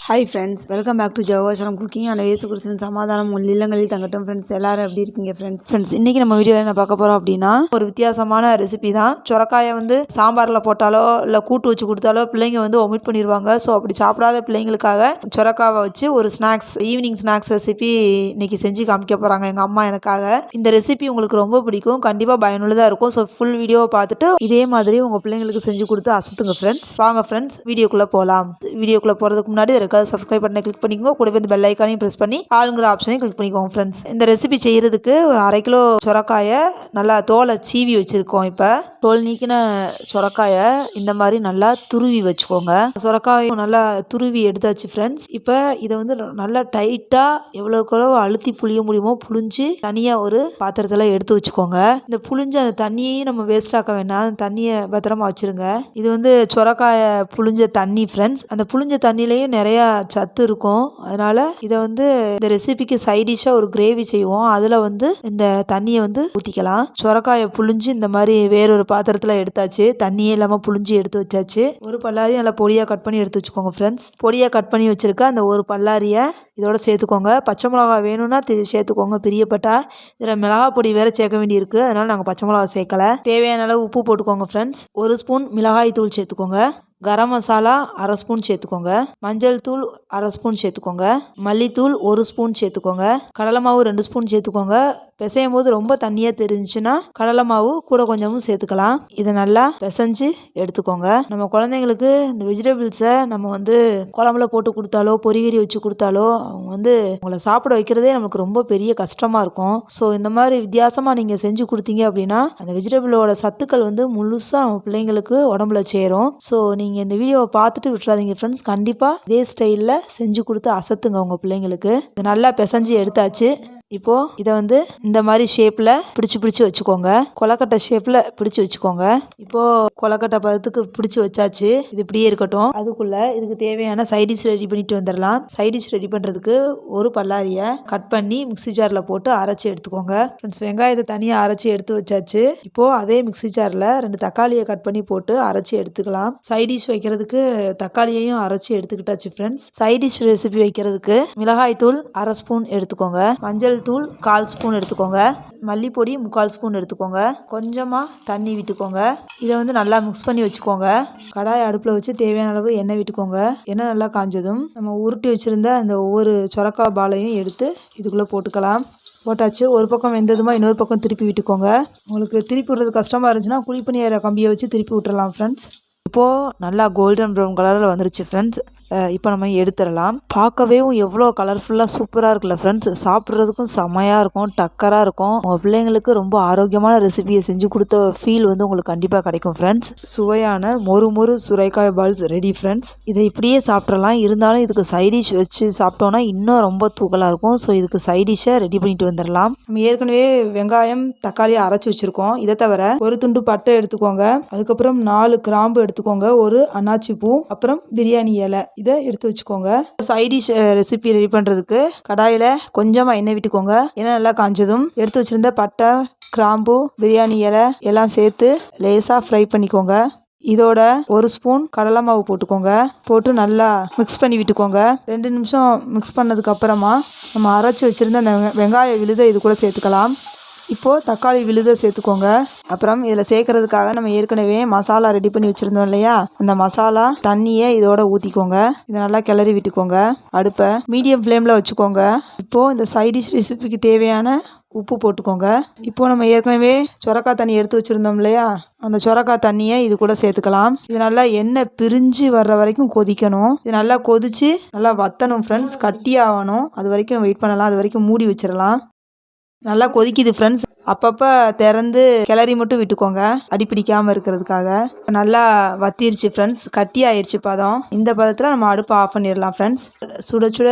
Hi friends, welcome back to Jehovah Shalom cooking and இயேசு கிறிஸ்துவின் சமாதானம் உங்கள் இல்லங்களில் தங்கட்டும். ஃப்ரெண்ட்ஸ் எல்லாரும் எப்படி இருக்கீங்க? ஃப்ரெண்ட்ஸ் இன்றைக்கி நம்ம வீடியோவில் என்ன பார்க்க போகிறோம் அப்படின்னா, ஒரு வித்தியாசமான ரெசிபி தான். சொரக்காயை சாம்பாரில் போட்டாலோ இல்லை கூட்டு வச்சு கொடுத்தாலோ பிள்ளைங்க ஒமிட் பண்ணிடுவாங்க. ஸோ அப்படி சாப்பிடாத பிள்ளைங்களுக்காக சொரக்காவை வச்சு ஒரு ஈவினிங் ஸ்நாக்ஸ் ரெசிபி இன்றைக்கி செஞ்சு காமிக்க போகிறாங்க எங்கள் அம்மா எனக்காக. இந்த ரெசிபி உங்களுக்கு ரொம்ப பிடிக்கும், கண்டிப்பாக பயனுள்ளதாக இருக்கும். ஸோ ஃபுல் வீடியோவை பார்த்துட்டு இதே மாதிரி உங்கள் பிள்ளைங்களுக்கு செஞ்சு கொடுத்து அசத்துங்க ஃப்ரெண்ட்ஸ். வாங்க ஃப்ரெண்ட்ஸ் வீடியோக்குள்ளே போகலாம். வீடியோக்குள்ளே போகிறதுக்கு முன்னாடி சப்ஸ்கிரைப் பண்ணி கிளிக் பண்ணிக்கோங்க. கூட வந்து பெல் ஐக்கானையும் பிரஸ் பண்ணி ஆளுங்கிற ஆப்ஷனையும் கிளிக் பண்ணிக்கோங்க ஃப்ரெண்ட்ஸ். இந்த ரெசிபி செய்யறதுக்கு ஒரு 1/2 கிலோ சொரக்காயை நல்லா தோலை சீவி வச்சிருக்கோம். இப்போ தோல் நீக்கின சொரக்காயை இந்த மாதிரி நல்லா துருவி வச்சுக்கோங்க. சொரக்காயை நல்லா துருவி எடுத்தாச்சு ஃப்ரெண்ட்ஸ். இப்போ இதை நல்லா டைட்டாக எவ்வளோக்கு அழுத்தி புளிய முடியுமோ புளிஞ்சு தனியாக ஒரு பாத்திரத்தில் எடுத்து வச்சுக்கோங்க. இந்த புளிஞ்ச அந்த தண்ணியையும் நம்ம வேஸ்ட் ஆக்க வேண்டாம். அந்த தண்ணியை பத்திரமா வச்சுருங்க. இது சொரக்காயை புளிஞ்ச தண்ணி ஃப்ரெண்ட்ஸ். அந்த புளிஞ்ச தண்ணியிலையும் நிறைய சத்து இருக்கும். அதனால இதை இந்த ரெசிபிக்கு சைடிஷாக ஒரு கிரேவி செய்வோம். அதில் இந்த தண்ணியை ஊற்றிக்கலாம். சொரக்காயை புளிஞ்சு இந்த மாதிரி வேறொரு பாத்திரத்தில் எடுத்தாச்சு. தண்ணியே இல்லாமல் புளிஞ்சு எடுத்து வச்சாச்சு. ஒரு பல்லாரி நல்லா பொடியாக கட் பண்ணி எடுத்து வச்சுக்கோங்க ஃப்ரெண்ட்ஸ். பொடியாக கட் பண்ணி வச்சுருக்க அந்த ஒரு பல்லாரியை இதோட சேர்த்துக்கோங்க. பச்சை மிளகா வேணும்னா சேர்த்துக்கோங்க பிரியப்பட்டா. இதில் மிளகா பொடி வேறு சேர்க்க வேண்டியிருக்கு, அதனால் நாங்கள் பச்சை மிளகா சேர்க்கலை. தேவையான அளவு உப்பு போட்டுக்கோங்க ஃப்ரெண்ட்ஸ். 1 ஸ்பூன் மிளகாய் தூள் சேர்த்துக்கோங்க. கரம் மசாலா 1/2 ஸ்பூன் சேர்த்துக்கோங்க. மஞ்சள் தூள் 1/2 ஸ்பூன் சேர்த்துக்கோங்க. மல்லித்தூள் 1 ஸ்பூன் சேர்த்துக்கோங்க. கடலை மாவு 2 ஸ்பூன் சேர்த்துக்கோங்க. பிசையும் போது ரொம்ப தண்ணியாக தெரிஞ்சுன்னா கடலை மாவு கூட கொஞ்சமும் சேர்த்துக்கலாம். இதை நல்லா பிசைஞ்சு எடுத்துக்கோங்க. நம்ம குழந்தைங்களுக்கு இந்த வெஜிடபிள்ஸை நம்ம குழம்புல போட்டு கொடுத்தாலோ பொரிகறி வச்சு கொடுத்தாலோ அவங்க உங்களை சாப்பிட வைக்கிறதே நமக்கு ரொம்ப பெரிய கஷ்டமாக இருக்கும். ஸோ இந்த மாதிரி வித்தியாசமாக நீங்கள் செஞ்சு கொடுத்தீங்க அப்படின்னா அந்த வெஜிடபிளோட சத்துக்கள் முழுசாக நம்ம பிள்ளைங்களுக்கு உடம்புல சேரும். ஸோ நீங்கள் இந்த வீடியோவை பார்த்துட்டு விட்டுறாதீங்க ஃப்ரெண்ட்ஸ். கண்டிப்பாக இதே ஸ்டைலில் செஞ்சு கொடுத்து அசத்துங்க உங்கள் பிள்ளைங்களுக்கு. இதை நல்லா பிசைஞ்சு எடுத்தாச்சு. இப்போது இதை இந்த மாதிரி ஷேப்பில் பிடிச்சி வச்சுக்கோங்க. கொலக்கட்டை ஷேப்பில் பிடிச்சி வச்சுக்கோங்க. இப்போது கொலக்கட்டை பதத்துக்கு பிடிச்சி வச்சாச்சு. இது இப்படியே இருக்கட்டும். அதுக்குள்ளே இதுக்கு தேவையான சைடிஷ் ரெடி பண்ணிட்டு வந்துடலாம். சைடிஷ் ரெடி பண்ணுறதுக்கு ஒரு பல்லாரியை கட் பண்ணி மிக்ஸி ஜாரில் போட்டு அரைச்சி எடுத்துக்கோங்க ஃப்ரெண்ட்ஸ். வெங்காயத்தை தனியாக அரைச்சி எடுத்து வச்சாச்சு. இப்போது அதே மிக்ஸி ஜாரில் 2 தக்காளியை கட் பண்ணி போட்டு அரைச்சி எடுத்துக்கலாம். சைடிஷ் வைக்கிறதுக்கு தக்காளியையும் அரைச்சி எடுத்துக்கிட்டாச்சு ஃப்ரெண்ட்ஸ். சைடிஷ் ரெசிபி வைக்கிறதுக்கு மிளகாய் தூள் 1/2 ஸ்பூன் எடுத்துக்கோங்க. மஞ்சள் தூள் 1/4 ஸ்பூன் எடுத்துக்கோங்க. மல்லிப்பொடி 3/4 ஸ்பூன் எடுத்துக்கோங்க. கொஞ்சமாக தண்ணி விட்டுக்கோங்க. இதை நல்லா மிக்ஸ் பண்ணி வச்சுக்கோங்க. கடாய் அடுப்பில் வச்சு தேவையான அளவு எண்ணெய் விட்டுக்கோங்க. எண்ணெய் நல்லா காஞ்சதும் நம்ம உருட்டி வச்சுருந்த அந்த ஒவ்வொரு சொரக்காய் பாலையும் எடுத்து இதுக்குள்ளே போட்டுக்கலாம். போட்டாச்சு. ஒரு பக்கம் வெந்ததுமா இன்னொரு பக்கம் திருப்பி விட்டுக்கோங்க. உங்களுக்கு திருப்பி விடுறது கஷ்டமாக இருந்துச்சுன்னா குழிப்பணியார கம்பியை வச்சு திருப்பி விட்டுறலாம் ஃப்ரெண்ட்ஸ். இப்போது நல்லா கோல்டன் ப்ரௌன் கலரில் வந்துருச்சு ஃப்ரெண்ட்ஸ். இப்போ நம்ம எடுத்துடலாம். பார்க்கவே எவ்வளோ கலர்ஃபுல்லாக சூப்பராக இருக்குல்ல ஃப்ரெண்ட்ஸ். சாப்பிட்றதுக்கும் செமையாக இருக்கும், டக்கராக இருக்கும். உங்கள் பிள்ளைங்களுக்கு ரொம்ப ஆரோக்கியமான ரெசிபியை செஞ்சு கொடுத்த ஃபீல் உங்களுக்கு கண்டிப்பாக கிடைக்கும் ஃப்ரெண்ட்ஸ். சுவையான மொறு சுரைக்காய் பால்ஸ் ரெடி ஃப்ரெண்ட்ஸ். இதை இப்படியே சாப்பிட்றலாம். இருந்தாலும் இதுக்கு சைடிஷ் வச்சு சாப்பிட்டோன்னா இன்னும் ரொம்ப தூக்கலாக இருக்கும். ஸோ இதுக்கு சைடிஷை ரெடி பண்ணிட்டு வந்துடலாம். நம்ம ஏற்கனவே வெங்காயம் தக்காளியை அரைச்சி வச்சுருக்கோம். இதை தவிர ஒரு துண்டு பட்டை எடுத்துக்கோங்க. அதுக்கப்புறம் 4 கிராம்பு எடுத்துக்கோங்க. ஒரு அன்னாச்சி பூ, அப்புறம் பிரியாணி இலை இதை எடுத்து வச்சுக்கோங்க. சைடிஷ் ரெசிபி ரெடி பண்ணுறதுக்கு கடாயில் கொஞ்சமாக எண்ணெய் விட்டுக்கோங்க. எண்ணெய் நல்லா காஞ்சதும் எடுத்து வச்சுருந்த பட்டை, கிராம்பு, பிரியாணி இலை எல்லாம் சேர்த்து லேசாக ஃப்ரை பண்ணிக்கோங்க. இதோட 1 ஸ்பூன் கடலை மாவு போட்டுக்கோங்க. போட்டு நல்லா மிக்ஸ் பண்ணி விட்டுக்கோங்க. 2 நிமிஷம் மிக்ஸ் பண்ணதுக்கு அப்புறமா நம்ம அரைச்சி வச்சுருந்த அந்த வெங்காய விழுதை இது கூட சேர்த்துக்கலாம். இப்போது தக்காளி விழுதை சேர்த்துக்கோங்க. அப்புறம் இதில் சேர்க்கறதுக்காக நம்ம ஏற்கனவே மசாலா ரெடி பண்ணி வச்சுருந்தோம் இல்லையா, அந்த மசாலா தண்ணியை இதோட ஊற்றிக்கோங்க. இதை நல்லா கிளறி விட்டுக்கோங்க. அடுப்பை மீடியம் ஃப்ளேமில் வச்சுக்கோங்க. இப்போது இந்த சைடிஷ் ரெசிபிக்கு தேவையான உப்பு போட்டுக்கோங்க. இப்போது நம்ம ஏற்கனவே சொரக்காய் தண்ணி எடுத்து வச்சுருந்தோம் இல்லையா, அந்த சொரக்காய் தண்ணியை இது கூட சேர்த்துக்கலாம். இது நல்லா எண்ணெய் பிரிஞ்சு வர்ற வரைக்கும் கொதிக்கணும். இது நல்லா கொதித்து நல்லா வற்றணும் ஃப்ரெண்ட்ஸ். கட்டியாகணும். அது வரைக்கும் வெயிட் பண்ணலாம். அது வரைக்கும் மூடி வச்சிடலாம். நல்லா கொதிக்குது ஃப்ரெண்ட்ஸ். அப்பப்போ திறந்து கிளறி மட்டும் விட்டுக்கோங்க, அடிப்பிடிக்காமல் இருக்கிறதுக்காக. நல்லா வத்திருச்சு ஃப்ரெண்ட்ஸ். கட்டி ஆயிடுச்சு பதம். இந்த பதத்தில் நம்ம அடுப்பை ஆஃப் பண்ணிடலாம் ஃப்ரெண்ட்ஸ். சுட சுட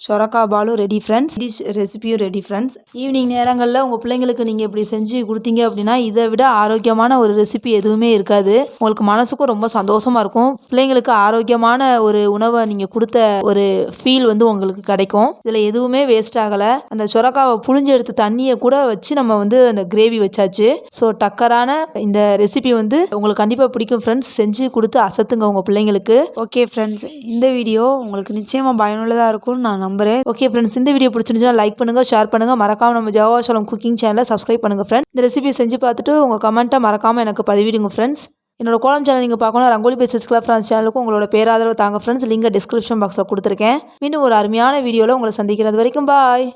சொரக்காய் பாலும் ரெடி ஃப்ரெண்ட்ஸ். டிஷ் ரெசிபியும் ரெடி ஃப்ரெண்ட்ஸ். ஈவினிங் நேரங்களில் உங்கள் பிள்ளைங்களுக்கு நீங்கள் இப்படி செஞ்சு கொடுத்தீங்க அப்படின்னா இதை விட ஆரோக்கியமான ஒரு ரெசிபி எதுவுமே இருக்காது. உங்களுக்கு மனசுக்கும் ரொம்ப சந்தோஷமாக இருக்கும். பிள்ளைங்களுக்கு ஆரோக்கியமான ஒரு உணவை நீங்கள் கொடுத்த ஒரு ஃபீல் வந்து உங்களுக்கு கிடைக்கும். இதில் எதுவுமே வேஸ்ட் ஆகலை. அந்த சொரக்காவை புழிஞ்சு எடுத்த தண்ணியை கூட வச்சு நம்ம வந்து அந்த கிரேவி வச்சாச்சு. ஸோ டக்கரான இந்த ரெசிபி வந்து உங்களுக்கு கண்டிப்பாக பிடிக்கும் ஃப்ரெண்ட்ஸ். செஞ்சு கொடுத்து அசத்துங்க உங்கள் பிள்ளைங்களுக்கு. ஓகே ஃப்ரெண்ட்ஸ், இந்த வீடியோ உங்களுக்கு நிச்சயமாக பயனுள்ளதாக இருக்கும்னு நான் நம்புறேன். ஓகே ஃப்ரெண்ட்ஸ், இந்த வீடியோ பிடிச்சிருந்துச்சுன்னா லைக் பண்ணுங்க, ஷேர் பண்ணுங்க, மறக்காம நம்ம ஜெகோவா ஷாலோம் குக்கிங் சேனலை சப்ஸ்கிரைப் பண்ணுங்க ஃப்ரெண்ட்ஸ். இந்த ரெசிபி செஞ்சு பார்த்துட்டு உங்க கமெண்ட்டை மறக்காம எனக்கு பதிவிடுங்க ஃப்ரெண்ட்ஸ். என்னோட கோலம் சேனல் நீங்கள் பார்க்கணும் ரங்கோலி பேசஸ் கிளப் ஃப்ரெண்ட்ஸ் சேனலுக்கும் உங்களோட பேராதரவு தாங்க ஃப்ரெண்ட்ஸ். லிங்கை டிஸ்கிரிப்ஷன் பாக்ஸில் கொடுத்துருக்கேன். மீண்டும் ஒரு அருமையான வீடியோவில் உங்களை சந்திக்கிறது வரைக்கும் பாய்.